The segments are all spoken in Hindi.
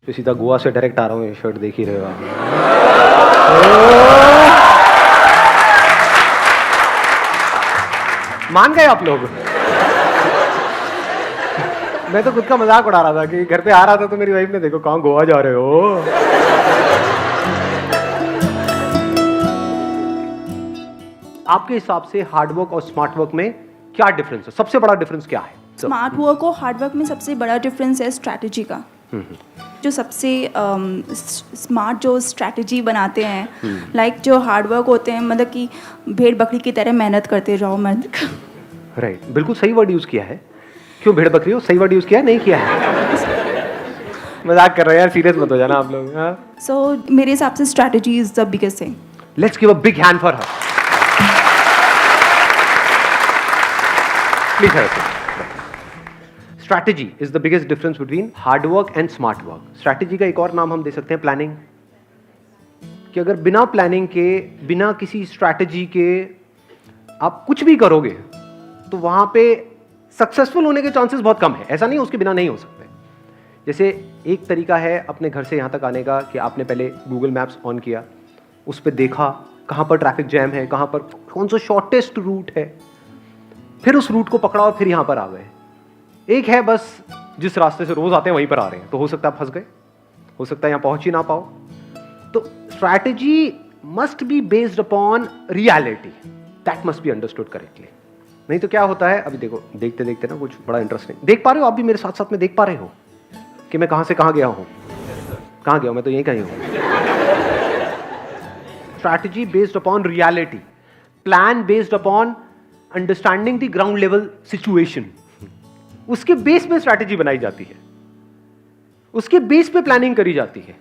तो सीधा गोवा से डायरेक्ट आ रहा हूँ, ये शर्ट देख ही रहे हो आप। मान गए आप लोग। मैं तो खुद का मजाक उड़ा रहा था कि घर पे आ रहा था तो मेरी वाइफ ने देखो कहाँ गोवा जा रहे हो। आपके हिसाब से हार्डवर्क और स्मार्ट वर्क में क्या डिफरेंस है? सबसे बड़ा डिफरेंस क्या है? स्मार्ट वर्क और हार्ड वर्क में सबसे बड़ा डिफरेंस है स्ट्रैटेजी का। जो सबसे स्मार्ट जो स्ट्रैटेजी बनाते हैं, लाइक जो हार्ड वर्क होते हैं, मतलब कि भेड़ बकरी की तरह मेहनत करते जाओ राइट, बिल्कुल सही वर्ड यूज किया है। क्यों भेड़ बकरी हो? सही वर्ड यूज किया है, नहीं किया है? मजाक कर रहे हैं यार, सीरियस मत हो जाना आप लोग। सो मेरे हिसाब से strategy is the biggest thing. Let's give a big hand for her. Please have a strategy is the biggest difference between hard work and smart work. Strategy का एक और नाम हम दे सकते हैं प्लानिंग। कि अगर बिना प्लानिंग के, बिना किसी स्ट्रैटेजी के आप कुछ भी करोगे तो वहां पे सक्सेसफुल होने के चांसेस बहुत कम है। ऐसा नहीं उसके बिना नहीं हो सकते। जैसे एक तरीका है अपने घर से यहां तक आने का कि आपने पहले गूगल मैप्स ऑन किया, उस पर देखा कहां पर ट्रैफिक जैम है, कहां पर कौन सा शॉर्टेस्ट रूट है, फिर उस रूट को पकड़ा और फिर यहां पर आ गए। एक है बस जिस रास्ते से रोज आते हैं वहीं पर आ रहे हैं, तो हो सकता है फंस गए, हो सकता है यहां पहुंच ही ना पाओ। तो strategy must be based upon reality, that must be understood correctly. नहीं तो क्या होता है, अभी देखो देखते देखते ना कुछ बड़ा इंटरेस्टिंग देख पा रहे हो आप भी मेरे साथ साथ में, देख पा रहे हो कि मैं कहां से कहां गया हूं। कहां गया हूं मैं? तो यहीं कहीं हूं। Strategy based upon reality, plan based upon understanding the ground level situation. उसके बेस पे स्ट्रैटेजी बनाई जाती है, उसके बेस पे प्लानिंग करी जाती है।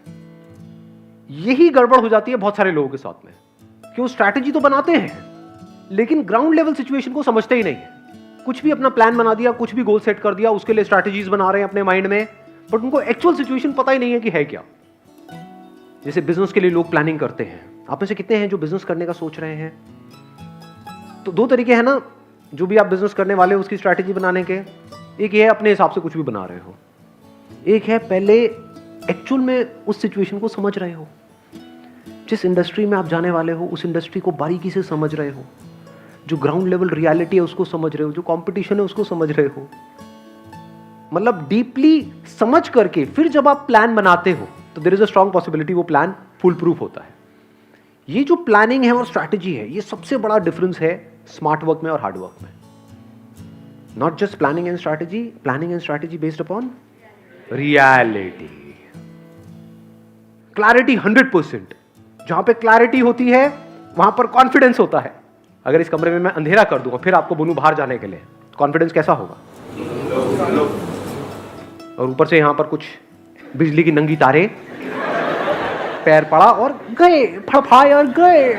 यही गड़बड़ हो जाती है बहुत सारे लोगों के साथ में कि वो स्ट्रैटेजी तो बनाते हैं लेकिन ग्राउंड लेवल सिचुएशन को समझते ही नहीं है। कुछ भी अपना प्लान बना दिया, कुछ भी गोल सेट कर दिया, उसके लिए स्ट्रैटेजीज बना रहे हैं अपने माइंड में, बट उनको एक्चुअल सिचुएशन पता ही नहीं है कि है क्या। जैसे बिजनेस के लिए लोग प्लानिंग करते हैं, आप में से कितने हैं जो बिजनेस करने का सोच रहे हैं? तो दो तरीके हैं ना, जो भी आप बिजनेस करने वाले हो उसकी स्ट्रैटेजी बनाने के। एक ये है अपने हिसाब से कुछ भी बना रहे हो, एक है पहले एक्चुअल में उस सिचुएशन को समझ रहे हो। जिस इंडस्ट्री में आप जाने वाले हो उस इंडस्ट्री को बारीकी से समझ रहे हो, जो ग्राउंड लेवल रियलिटी है उसको समझ रहे हो, जो कंपटीशन है उसको समझ रहे हो। मतलब डीपली समझ करके फिर जब आप प्लान बनाते हो तो there is a strong possibility वो प्लान फुल प्रूफ होता है। ये जो प्लानिंग है और स्ट्रैटेजी है, ये सबसे बड़ा डिफरेंस है स्मार्ट वर्क में और हार्ड वर्क में। Not just planning and strategy, planning and strategy based upon reality. Clarity 100%। जहां पे क्लैरिटी होती है वहां पर कॉन्फिडेंस होता है। अगर इस कमरे में मैं अंधेरा कर दूंगा फिर आपको बोलूं बाहर जाने के लिए, कॉन्फिडेंस कैसा होगा? और ऊपर से यहां पर कुछ बिजली की नंगी तारे, पैर पड़ा और गए, फड़फड़ाए और गए।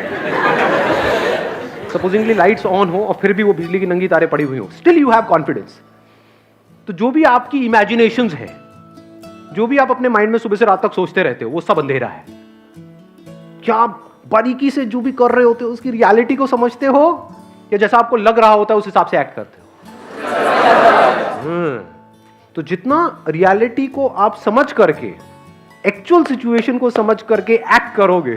सपोजिंगली लाइट्स ऑन हो और फिर भी वो बिजली की नंगी तारे पड़ी हुई हो, स्टिल यू हैव कॉन्फिडेंस। तो जो भी आपकी इमेजिनेशंस है, जो भी आप अपने माइंड में सुबह से रात तक सोचते रहते हो, वो सब अंधेरा है। क्या आप बारीकी से जो भी कर रहे होते हो उसकी रियलिटी को समझते हो, या जैसा आपको लग रहा होता है उस हिसाब से एक्ट करते हो? तो जितना रियलिटी को आप समझ करके, एक्चुअल सिचुएशन को समझ करके एक्ट करोगे,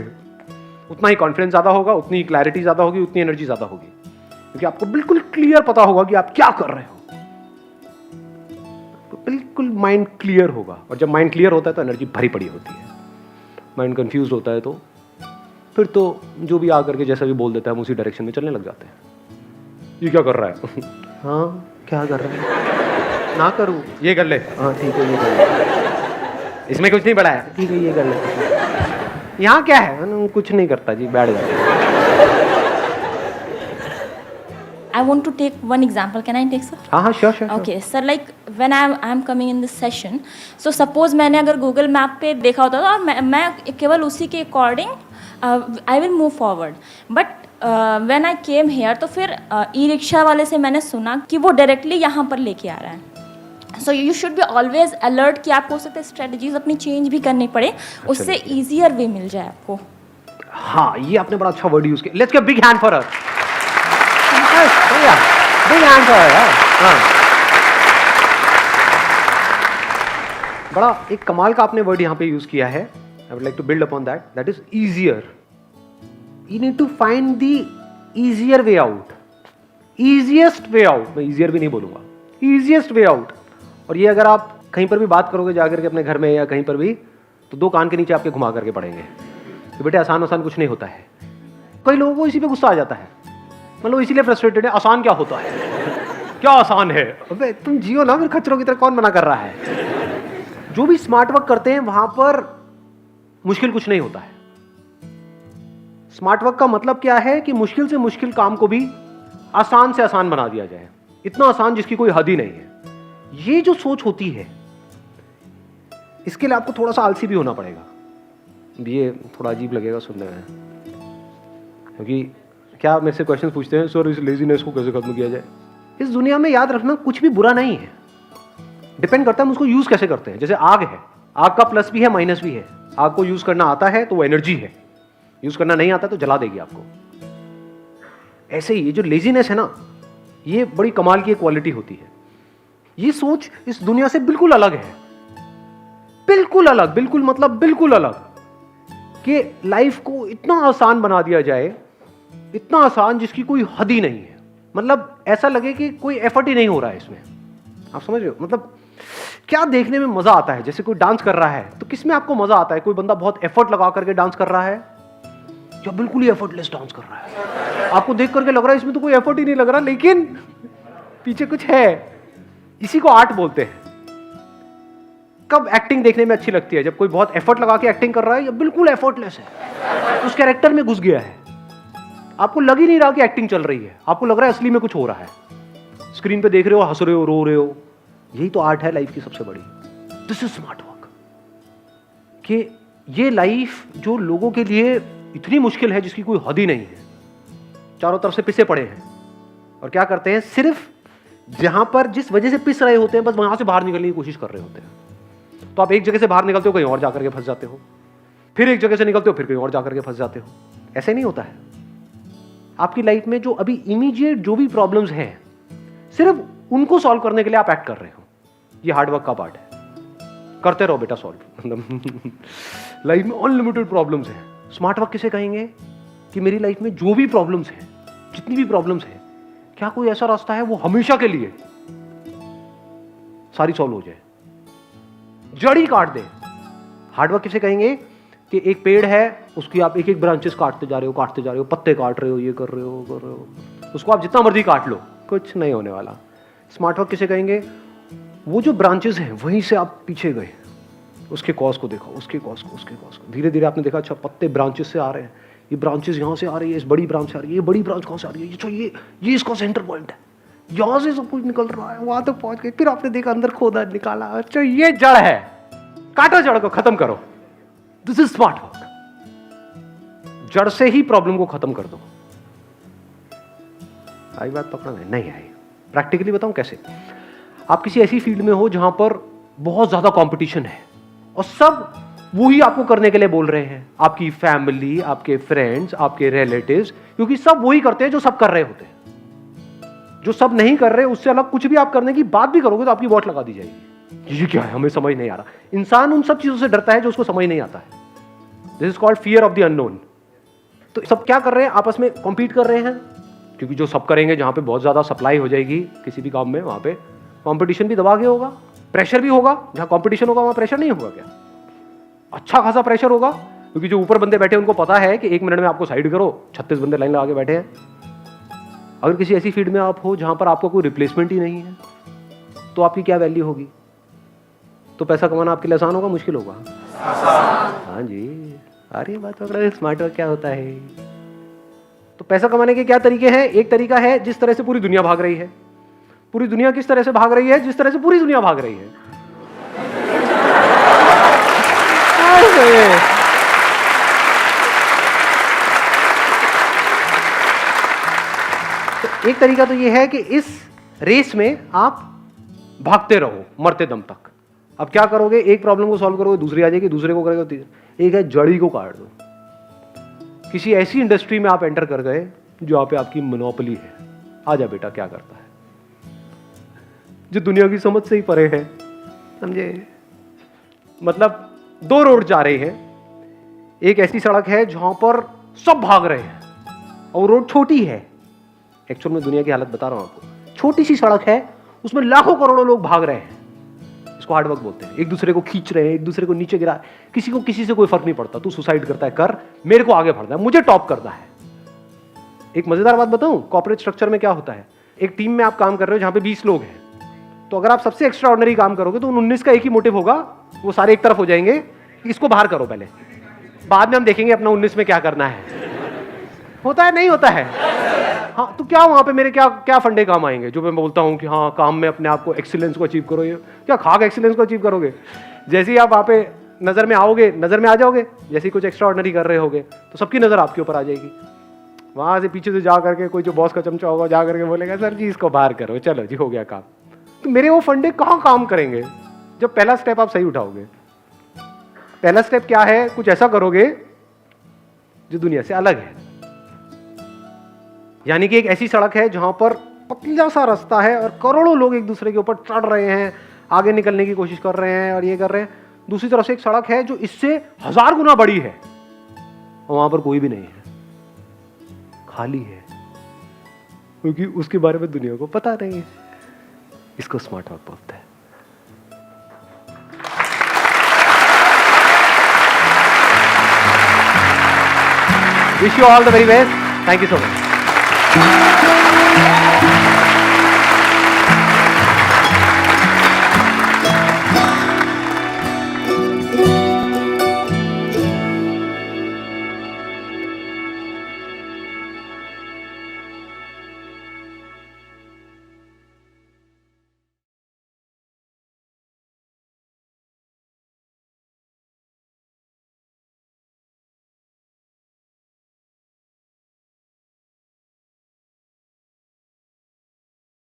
उतना ही कॉन्फिडेंस ज्यादा होगा, उतनी ही क्लैरिटी ज्यादा होगी, उतनी एनर्जी ज्यादा होगी, क्योंकि आपको बिल्कुल क्लियर पता होगा कि आप क्या कर रहे हो। तो बिल्कुल माइंड क्लियर होगा, और जब माइंड क्लियर होता है तो एनर्जी भरी पड़ी होती है। माइंड कंफ्यूज होता है तो फिर तो जो भी आकर के जैसा भी बोल देता है हम उसी डायरेक्शन में चलने लग जाते हैं। ये क्या कर रहा है? हाँ क्या कर रहा है? ना करूँ, ये कर ले। हाँ ठीक है, ये कर ले। इसमें कुछ नहीं बड़ा है, ठीक है ये कर ले। यहाँ क्या है? कुछ नहीं करता जी, बैठ जाता। I want to take one example. Can I take, sir? हाँ sure. Okay, sir. Like when I'm coming in this session, so suppose मैंने अगर Google Map पे देखा होता था और मैं केवल उसी के according I will move forward. But when I came here, तो फिर ई-रिक्शा वाले से मैंने सुना कि वो डायरेक्टली यहाँ पर लेके आ रहा है। So you should be always alert कि आपको हो सकता है स्ट्रेटजीज अपनी चेंज भी करनी पड़े, उससे ईजियर वे मिल जाए आपको। हाँ, ये आपने बड़ा अच्छा वर्ड यूज किया। Let's give big hand for her. Big hand for her. बड़ा एक कमाल का आपने वर्ड यहाँ पे यूज किया है, I would like to build upon that, that is easier. You need to find the easier way out, easiest way out. मैं ईजियर भी नहीं बोलूंगा, ईजिएस्ट वे आउट. और ये अगर आप कहीं पर भी बात करोगे जाकर के अपने घर में या कहीं पर भी, तो दो कान के नीचे आपके घुमा करके पड़ेंगे तो बेटे आसान आसान कुछ नहीं होता है. कई लोगों को इसी पे गुस्सा आ जाता है, मतलब इसीलिए फ्रस्ट्रेटेड है, आसान क्या होता है, क्या आसान है. अबे तुम जियो ना फिर खच्चरों की तरह, कौन मना कर रहा है. जो भी स्मार्ट वर्क करते हैं वहां पर मुश्किल कुछ नहीं होता है. स्मार्ट वर्क का मतलब क्या है कि मुश्किल से मुश्किल काम को भी आसान से आसान बना दिया जाए, इतना आसान जिसकी कोई हद ही नहीं है. ये जो सोच होती है, इसके लिए आपको थोड़ा सा आलसी भी होना पड़ेगा. ये थोड़ा अजीब लगेगा सुनने में, क्योंकि क्या मेरे से क्वेश्चन पूछते हैं, सर इस लेजीनेस को कैसे खत्म किया जाए. इस दुनिया में याद रखना कुछ भी बुरा नहीं है, डिपेंड करता है हम उसको यूज कैसे करते हैं. जैसे आग है, आग का प्लस भी है माइनस भी है. आग को यूज करना आता है तो वो एनर्जी है, यूज करना नहीं आता तो जला देगी आपको. ऐसे ही ये जो लेजीनेस है ना, ये बड़ी कमाल की एक क्वालिटी होती है. ये सोच इस दुनिया से बिल्कुल अलग है, बिल्कुल अलग, बिल्कुल मतलब बिल्कुल अलग, कि लाइफ को इतना आसान बना दिया जाए, इतना आसान जिसकी कोई हद ही नहीं है. मतलब ऐसा लगे कि कोई एफर्ट ही नहीं हो रहा है इसमें. आप समझ रहे हो, मतलब क्या देखने में मजा आता है. जैसे कोई डांस कर रहा है तो किसमें आपको मजा आता है, कोई बंदा बहुत एफर्ट लगा करके डांस कर रहा है या बिल्कुल ही एफर्टलेस डांस कर रहा है. आपको देख करके लग रहा है इसमें तो कोई एफर्ट ही नहीं लग रहा, लेकिन पीछे कुछ है. इसी को आर्ट बोलते हैं. कब एक्टिंग देखने में अच्छी लगती है, जब कोई बहुत एफर्ट लगा के एक्टिंग कर रहा है या बिल्कुल एफर्टलेस है, उस कैरेक्टर में घुस गया है, आपको लग ही नहीं रहा कि एक्टिंग चल रही है, आपको लग रहा है असली में कुछ हो रहा है. स्क्रीन पे देख रहे हो, हंस रहे हो, रो रहे हो. यही तो आर्ट है लाइफ की सबसे बड़ी. This is smart work. कि ये लाइफ जो लोगों के लिए इतनी मुश्किल है जिसकी कोई हद ही नहीं है, चारों तरफ से पिसे पड़े हैं, और क्या करते हैं, सिर्फ जहां पर जिस वजह से पिस रहे होते हैं बस वहां से बाहर निकलने की कोशिश कर रहे होते हैं. तो आप एक जगह से बाहर निकलते हो, कहीं और जाकर के फंस जाते हो, फिर एक जगह से निकलते हो, फिर कहीं और जाकर के फंस जाते हो. ऐसे नहीं होता है. आपकी लाइफ में जो अभी इमीडिएट जो भी प्रॉब्लम्स हैं, सिर्फ उनको सॉल्व करने के लिए आप एक्ट कर रहे हो. ये हार्डवर्क का पार्ट है. करते रहो बेटा सॉल्व. लाइफ में अनलिमिटेड प्रॉब्लम्स हैं. स्मार्ट वर्क किसे कहेंगे कि मेरी लाइफ में जो भी प्रॉब्लम्स हैं, जितनी भी प्रॉब्लम्स हैं, क्या कोई ऐसा रास्ता है वो हमेशा के लिए सारी सॉल्व हो जाए, जड़ी काट दे. हार्डवर्क किसे कहेंगे कि एक पेड़ है, उसकी आप एक एक ब्रांचेस काटते जा रहे हो, पत्ते काट रहे हो, ये कर रहे हो, उसको आप जितना मर्जी काट लो, कुछ नहीं होने वाला. स्मार्ट वर्क किसे कहेंगे, वो जो ब्रांचेस हैं वहीं से आप पीछे गए, उसके कॉज को देखो, उसके कॉज को धीरे धीरे आपने देखा, अच्छा पत्ते ब्रांचेस से आ रहे हैं, ये ब्रांचेस यहाँ से आ रही है, इस बड़ी ब्रांच से आ रही है, ये बड़ी ब्रांच कहाँ से आ रही है, अच्छा ये इसका सेंटर पॉइंट है, यहाँ से सब कुछ निकल रहा है, वहां तक पहुंच गए. फिर आपने देखा, अंदर खोदा, निकाला, अच्छा ये जड़ है, काटो जड़ को, खत्म करो. This is smart work. जड़ से ही प्रॉब्लम को खत्म कर दो. आई बात पकड़ा में? नहीं आई. प्रैक्टिकली बताऊं कैसे. आप किसी ऐसी फील्ड में हो जहां पर बहुत ज्यादा कंपटीशन है और सब वही आपको करने के लिए बोल रहे हैं, आपकी फैमिली, आपके फ्रेंड्स, आपके रिलेटिव्स, क्योंकि सब वही करते हैं जो सब कर रहे होते हैं. जो सब नहीं कर रहे उससे अलग कुछ भी आप करने की बात भी करोगे तो आपकी वोट लगा दी जाएगी. ये क्या है, हमें समझ नहीं आ रहा. इंसान उन सब चीजों से डरता है जो उसको समझ नहीं आता है. This is called fear of the unknown. तो सब क्या कर रहे हैं, आपस में कॉम्पीट कर रहे हैं, क्योंकि जो सब करेंगे, जहां पे बहुत ज्यादा सप्लाई हो जाएगी किसी भी काम में, वहां पे कंपटीशन भी दबा के होगा, प्रेशर भी होगा. जहां कंपटीशन होगा वहां प्रेशर नहीं होगा क्या? अच्छा खासा प्रेशर होगा, क्योंकि जो ऊपर बंदे बैठे हैं उनको पता है कि 1 मिनट में आपको साइड करो, 36 बंदे लाइन लगा के बैठे हैं. अगर किसी ऐसी फील्ड में आप हो जहां पर आपको कोई रिप्लेसमेंट ही नहीं है, तो आपकी क्या वैल्यू होगी? तो पैसा कमाना आपके लिए आसान होगा, मुश्किल होगा? हाँ जी. अरे बात पकड़ा. स्मार्ट वर्क क्या होता है? तो पैसा कमाने के क्या तरीके हैं? एक तरीका है जिस तरह से पूरी दुनिया भाग रही है. पूरी दुनिया किस तरह से भाग रही है? जिस तरह से पूरी दुनिया भाग रही है. तो एक तरीका तो यह है कि इस रेस में आप भागते रहो मरते दम तक. अब क्या करोगे, एक प्रॉब्लम को सॉल्व करोगे, दूसरी आ जाएगी, दूसरे को करोगे, तीसरी. एक है जड़ी को काट दो. किसी ऐसी इंडस्ट्री में आप एंटर कर गए जहां पे आपकी मोनोपोली है. आजा बेटा, क्या करता है, जो दुनिया की समझ से ही परे है, समझे. मतलब 2 रोड जा रहे हैं, एक ऐसी सड़क है जहां पर सब भाग रहे हैं और रोड छोटी है। एक्चुअल में दुनिया की हालत बता रहा हूं आपको, छोटी सी सड़क है, उसमें लाखों करोड़ों लोग भाग रहे हैं। इसको हार्डवर्क बोलते हैं। एक दूसरे को खींच रहे हैं, एक दूसरे को नीचे गिरा, किसी को किसी से कोई फर्क नहीं पड़ता। तू सुसाइड करता है कर, मेरे को आगे बढ़ना है, मुझे टॉप करना है। एक मजेदार बात बताऊं, कॉर्पोरेट स्ट्रक्चर में क्या होता है, एक टीम में आप काम कर रहे हो जहां पे 20 लोग हैं, तो अगर आप सबसे एक्स्ट्रा ऑर्डिनरी काम करोगे तो उन 19 का एक ही मोटिव होगा, वो सारे एक तरफ हो जाएंगे, इसको बाहर करो पहले, बाद में हम देखेंगे अपना 19 में क्या करना है। होता है नहीं होता है? हाँ, तो क्या वहां पे मेरे क्या क्या फंडे काम आएंगे जो मैं बोलता हूँ कि हाँ काम में अपने आप को एक्सीलेंस को अचीव करो, ये क्या खाक एक्सीलेंस को अचीव करोगे? जैसे ही आप वहां पे नजर में आओगे, नजर में आ जाओगे, जैसे ही कुछ एक्स्ट्रा ऑर्डिनरी कर रहे होगे तो सबकी नजर आपके ऊपर आ जाएगी। वहां से पीछे से जा करके कोई जो बॉस का चमचा होगा जा करके बोलेगा सर जी इसको बाहर करो, चलो जी हो गया काम। तो मेरे वो फंडे कहाँ काम करेंगे जब पहला स्टेप आप सही उठाओगे? पहला स्टेप क्या है? कुछ ऐसा करोगे जो दुनिया से अलग है। यानी कि एक ऐसी सड़क है जहां पर पतला सा रास्ता है और करोड़ों लोग एक दूसरे के ऊपर चढ़ रहे हैं, आगे निकलने की कोशिश कर रहे हैं और ये कर रहे हैं। दूसरी तरफ से एक सड़क है जो इससे 1000 गुना बड़ी है और वहां पर कोई भी नहीं है, खाली है, क्योंकि उसके बारे में दुनिया को पता नहीं है। इसको स्मार्ट वर्क बोलते हैं। Wish you all the very best. Thank you so much.